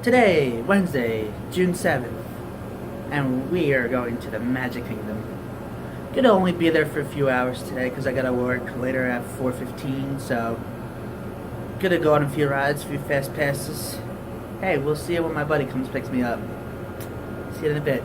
Today, Wednesday, June 7th, and we are going to the Magic Kingdom. Gonna only be there for a few hours today because I gotta work later at 4:15, so gonna go on a few rides, a few fast passes. Hey, we'll see you when my buddy comes picks me up. See you in a bit.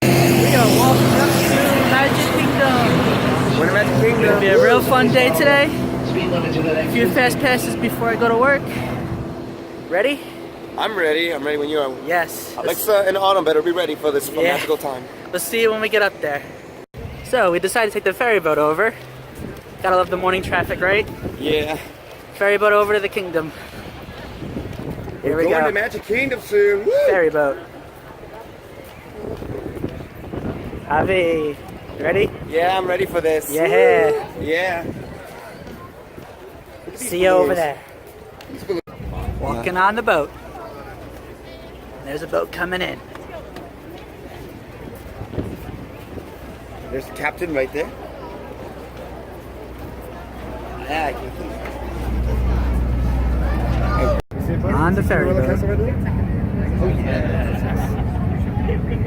We are walking up to Magic Kingdom. We're in Magic Kingdom. It'll be a real fun day today. A few fast passes before I go to work. Ready? I'm ready. I'm ready when you are. Yes. Alexa and Autumn better be ready for this magical time. Let's see you when we get up there. So we decided to take the ferry boat over. Gotta love the morning traffic, right? Yeah. Ferry boat over to the kingdom. Here we go. We're going to Magic Kingdom soon. Woo! Ferry boat. Avi, ready? Yeah, I'm ready for this. Yeah. Woo! Yeah. See you over there. Walking on the boat. There's a boat coming in. There's the captain right there. Yeah, I can see. On the ferry boat. Oh yeah.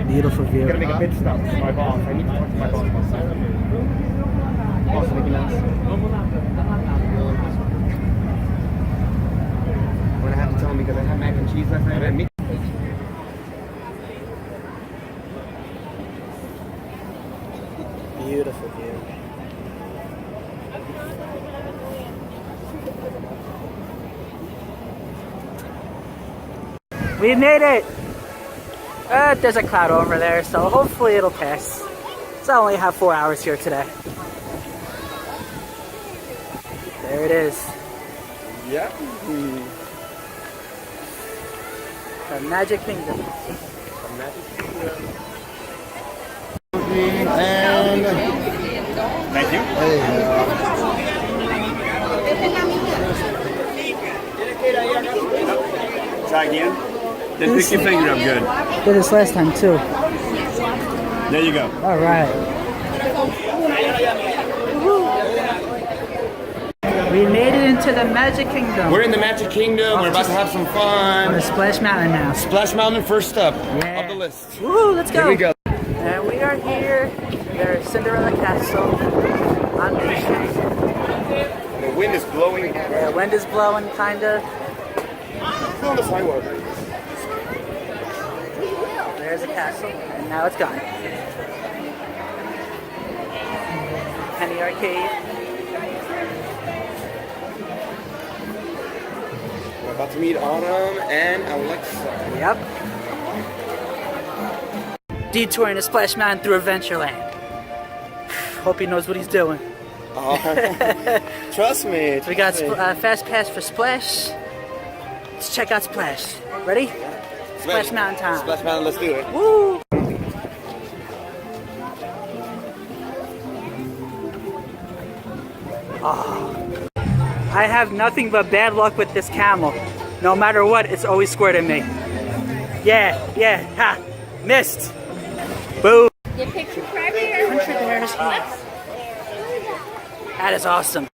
Beautiful view. I'm gonna make a pit stop to my boss. I need to talk to my boss. Boss, anything else? I'm gonna have to tell him because I had mac and cheese last night. And meat. Beautiful view. We made it! There's a cloud over there, so hopefully it'll pass. So I only have 4 hours here today. There it is. Yep. The Magic Kingdom. The Magic Kingdom. And thank you. Try again. Just pick your finger up good. Did this last time too. There you go. All right. We made it into the Magic Kingdom. We're in the Magic Kingdom. We're about to have some fun. On the Splash Mountain now. Splash Mountain first up Yeah. of the list. Woohoo, let's go. Here we go. And we are here. There's Cinderella Castle on Main Street. The wind is blowing. The wind is blowing, kinda. It's on the sidewalk. There's a castle, and now it's gone. Penny Arcade. We're about to meet Autumn and Alexa. Yep. Detouring the Splash Mountain through Adventureland. Hope he knows what he's doing. Oh, trust me. We got Fast Pass for Splash. Let's check out Splash. Ready? Splash Mountain time. Splash Mountain, let's do it. Woo! Oh. I have nothing but bad luck with this camel. No matter what, it's always squirting me. Yeah, ha! Missed! Boom! Your picture right here. That is awesome.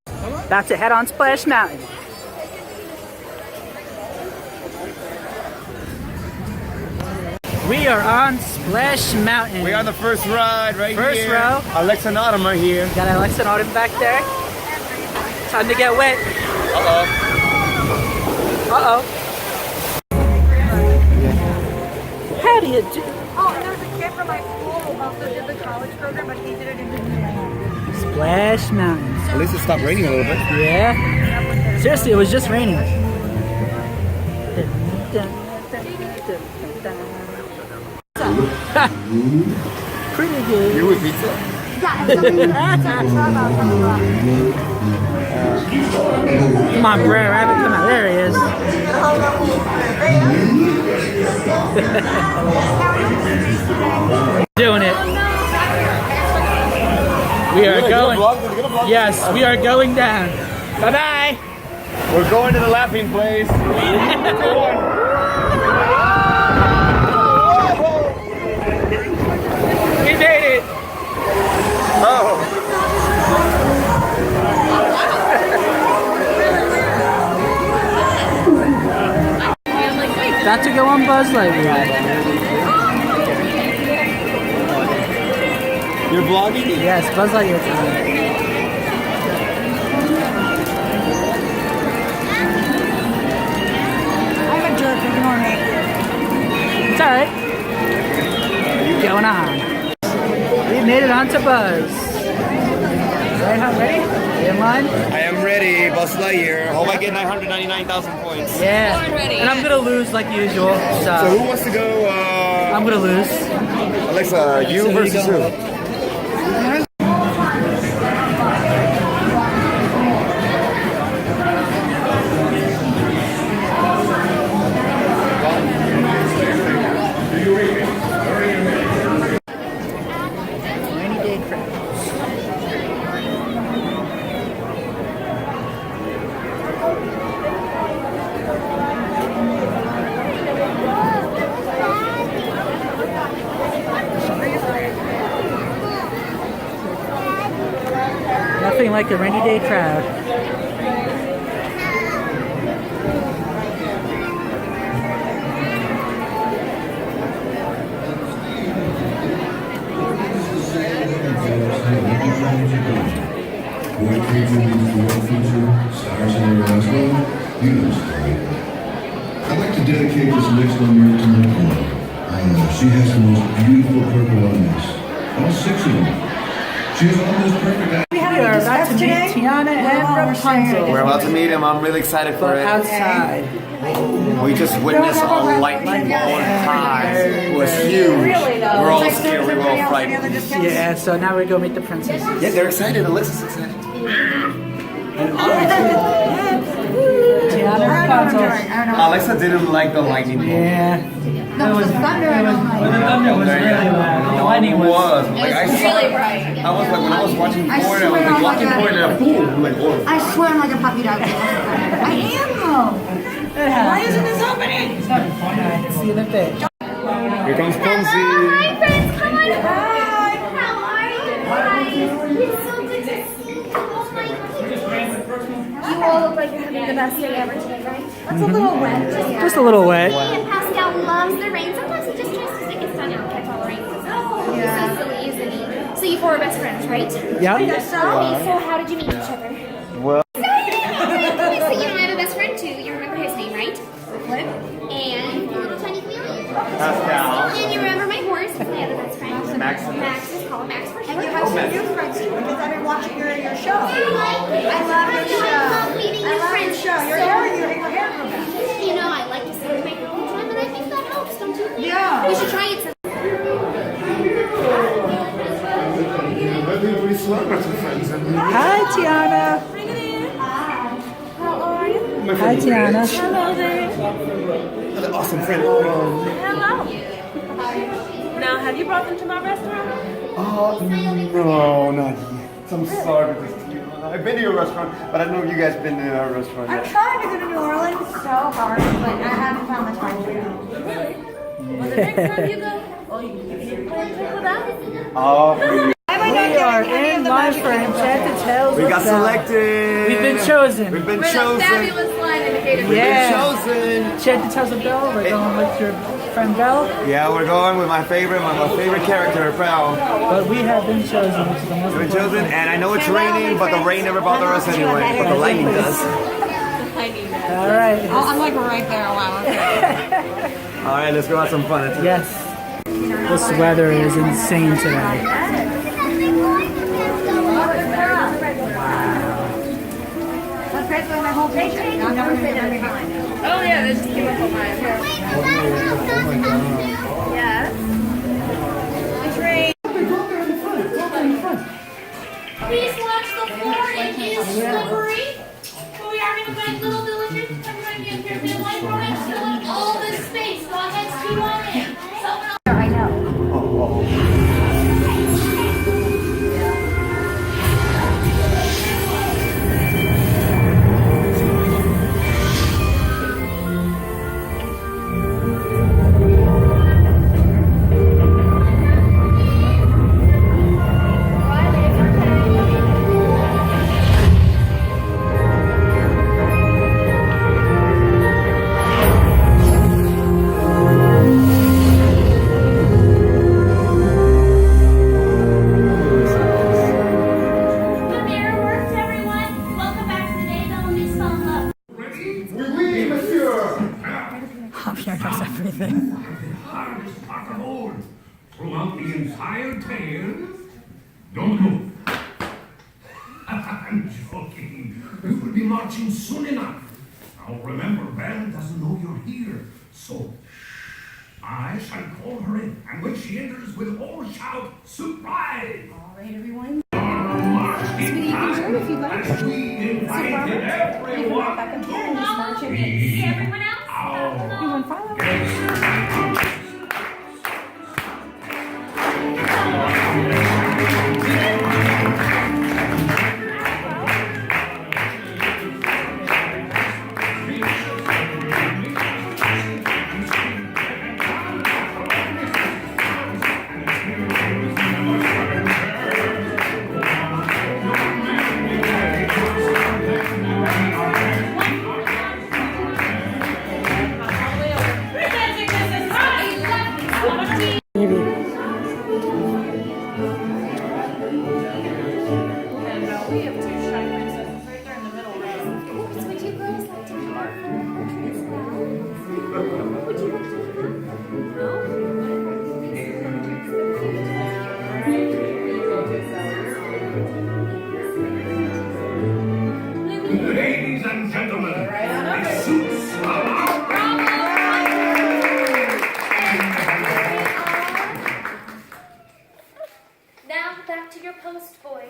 About to head on Splash Mountain. We are on Splash Mountain. We are on the first ride right here. First row. Alexa and Autumn are here. Got Alexa and Autumn back there. Time to get wet. Uh-oh. Uh-oh. How do you do? Oh, and there was a kid from my school who also did the college program, but he did it in engineering. Splash Mountain. At least it stopped raining a little bit. Yeah. Seriously, it was just raining. Pretty good. You with pizza? Come on, Brer Rabbit. Come on. There he is. Doing it. We are going. Yes, we are going down. Bye-bye. We're going to the laughing place. We made it. Oh. about to go on Buzz Lightyear. You're vlogging? Yes, Buzz Lightyear time. I'm a jerk, ignore me. It's alright. Going on. We made it onto Buzz. Right, how ready? You in line? I am ready, Buzz Lightyear. Hope I get 999,000 points. Yeah. And I'm gonna lose like usual. So who wants to go? I'm gonna lose. Alexa, you So versus go. who? Rainy day crowds. Nothing like a rainy day crowd. Boy Creature means the Walt feature, stars in there as well. You know the story. I'd like to dedicate this next number to my girl. She has the most beautiful purple eyes. All 6 of them. She has almost perfect eyes. We are about to meet Tiana and Rapunzel. We're about to meet him. I'm really excited for But it. outside. We just witnessed a lightning ball in time. It was huge. We're all scared. We were all frightened. Yeah, so now we go meet the princess. Yeah, they're excited. Alyssa's excited. Tiana and Rapunzel. Alexa didn't like the lightning ball. Yeah. No, it was thunder. I don't like The thunder was really loud. The lightning was. Like I saw, really bright. I was like when I was watching I porn, I was swear like I'm watching like porn and a boom. I'm like, oh. I swear I'm like a puppy dog. I am though. Why isn't this opening? Alright, see you in a bit. Here comes Hello, Ponzi. hi friends, come on. Hi. How are you guys? It's so good to see you. Oh my goodness. You all look like you're having the best day ever today, right? That's a little wet. Just a little wet. And Pascal loves the rain. Sometimes he just tries to stick his tongue out and catch all the rain. Oh, he's so silly, isn't he? So you four are best friends, right? Yep. Okay, so how did you meet each other? Well, So you know I have a best friend too. You remember his name, right? Flip. And the little tiny chameleon. Pascal. And you remember my horse? He's my other best friend. Max. Max is called Max for short. And you have some new friends too, because I've been watching your show. I love your show. I love meeting I new love friends. your show. Your So- hair, your hair grew back. You know, I like to see my girl time, and I think that helps, don't you think? Yeah. We should try it some. Hi, Tiana. How are you? Hi, Tiana. Hello there. An awesome friend. Hello. Now, have you brought them to my restaurant? No, not yet. I'm sorry. I've been to your restaurant, but I know you guys been to our restaurant I'm yet. trying to go to New Orleans so hard, but I haven't found the time to go. Really? Well, the next time you go, oh, you plan to take with us? Oh, We are in line for Enchanted Tales. we of got Belle. selected. We've been chosen. We've been With a chosen. fabulous line indicated. We've Yeah. been chosen. Enchanted Tales of Belle. We're going with your friend Belle. Yeah, we're going with my favorite character, Belle. But we have been chosen, which is the most We've been important chosen, thing. and I know it's raining, but the rain never bothers us anyway. But the lightning does. All right. I'm like right there. Wow. All right, let's go have some fun. Yes. This weather is insane today. That's basically my whole picture. I've never been every time. Oh, yeah, they just came up on mine. Yes. Please watch the floor. It is slippery. But we are going to find little diligent. I'm going to get here. We like to fill up all this space. So I'll get two on in. Someone else. I know. throughout the entire tale. Don't move. I'm joking. We will be marching soon enough. Now remember, Belle doesn't know you're here, so I shall call her in, and when she enters, we'll all shout, "Surprise!" All right, everyone. March in time, if you'd like. as we invited You can everyone walk back up here and just march in. See everyone else? You want to follow? Presenting Mrs. Holly Lefty. And we have two shy princesses right there in the middle row. Would you girls like to come over as well? Would you like to? Ladies and gentlemen, the suits are out. Now back to your post, boys.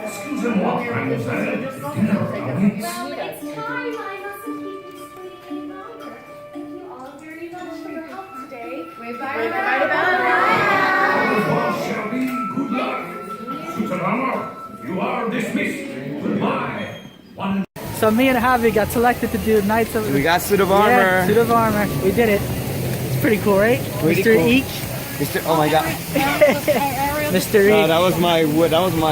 Excusez-moi, mademoiselle. Dinner awaits. Well, it's time. I mustn't keep you waiting any longer. Thank you all very much for your help today. Wave bye to Belle. Au revoir, Shelby. Good luck. Suits of armor, you are dismissed. Goodbye. One So me and Javi got selected to do Knights of... We got suit of armor. Yeah, suit of armor. We did it. It's pretty cool, right? Pretty Mr. cool. Eek. Mr. Oh my god. Mr. Eek. No, that was my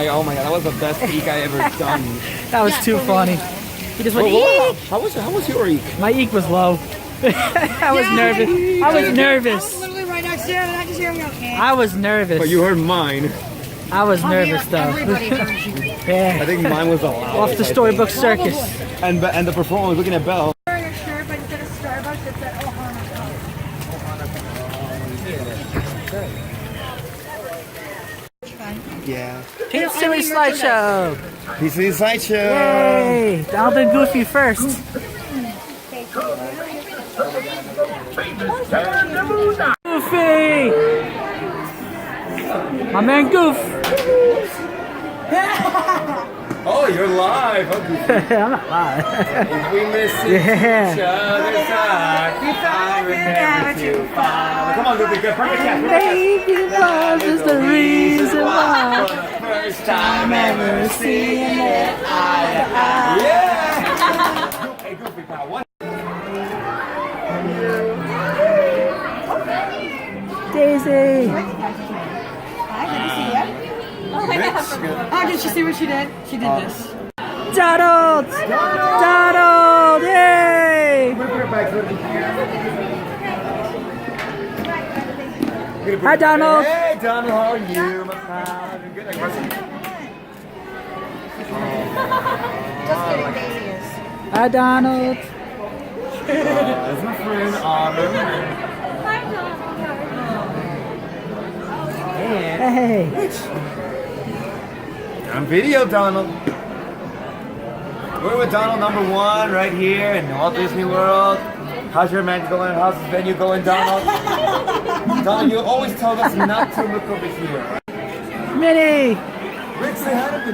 oh my god, that was the best eek I ever done. That was too funny. He just went, Well, "Eek!" how was your eek? My eek was low. I was nervous. I was nervous. Literally right next to him, and I just hear him go, "Eh." I was nervous. But you heard mine. I was nervous though. Everybody heard you. Yeah. I think mine was the loudest. Off the Storybook Circus. And the performer was looking at Belle. Wearing a shirt, but instead of Starbucks, it said Ohana. Yeah. Pink Silly Slideshow. PC Sideshow. Yay! Donald and Goofy first. Goofy! My man Goof. Oh, you're live. Okay. I'm not lying. If we miss Yeah. each other's I would never too far. Come on, Goofy, good. Perfect catch. Baby love is the reason why. For the first time ever seeing it eye to eye. Yeah! Hey, Goofy, pal, what? Daisy. Hi, good to see you. Oh, did you see what she did? She did this. Donald! Donald! Yay! Hi, Donald. Hey, Donald, how are you, my pal? You're good. Just kidding, Daisy is. Hi, Donald. That's my friend, Autumn. Hey. You're on video, Donald. We're with Donald #1 right here in Walt Disney World. How's your man going? How's the venue going, Donald? Donald, you always told us not to look over here. Minnie. Rick, say hi to the...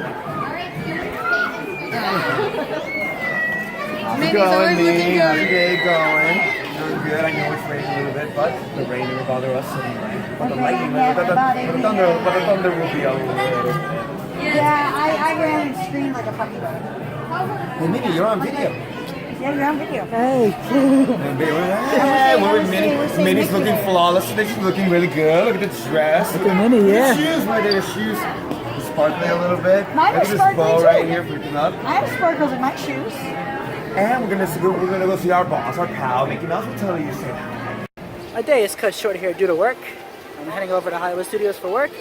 Minnie's always looking Minnie? How's your good. day going? Doing good. I know it's raining a little bit, but the rain will bother us anyway. But the lightning, but the thunder will be out later. Yeah, I ran and screamed like a puppy dog. Hey, Minnie, you're on video. Yeah, you're on video. Hey. Hey, we're with Minnie. Minnie's looking flawless today. She's looking really good. Look at the dress. Look at Minnie, yeah. The shoes, where the shoes sparkling a little bit. Mine Look are at this sparkling bow too. right here freaking up. I have sparkles in my shoes. And we're gonna go see our boss, our pal, Mickey Mouse. We'll tell you soon. My day is cut short here due to work. I'm heading over to Hollywood Studios for work.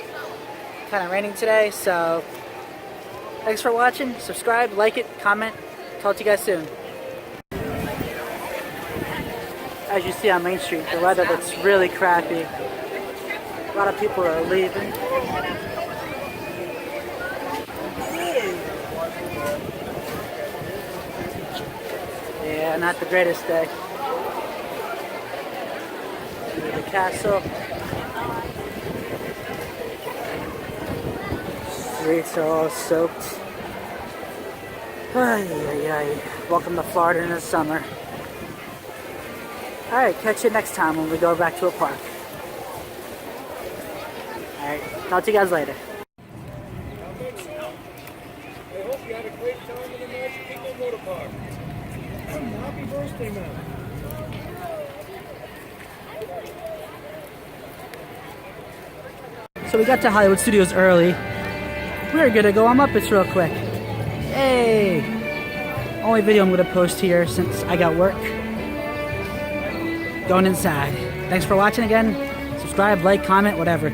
Kind of raining today, so thanks for watching. Subscribe, like it, comment. Talk to you guys soon. As you see on Main Street, the weather looks really crappy. A lot of people are leaving. Yeah, not the greatest day. The castle. Streets are all soaked. Ay, ay, ay. Welcome to Florida in the summer. Alright, catch you next time when we go back to a park. Alright, talk to you guys later. I hope you had a great time in the Magic Kingdom Water Park. Happy birthday, man. So we got to Hollywood Studios early. We're gonna go on Muppets real quick. Hey! Only video I'm gonna post here since I got work. Going inside. Thanks for watching again. Subscribe, like, comment, whatever.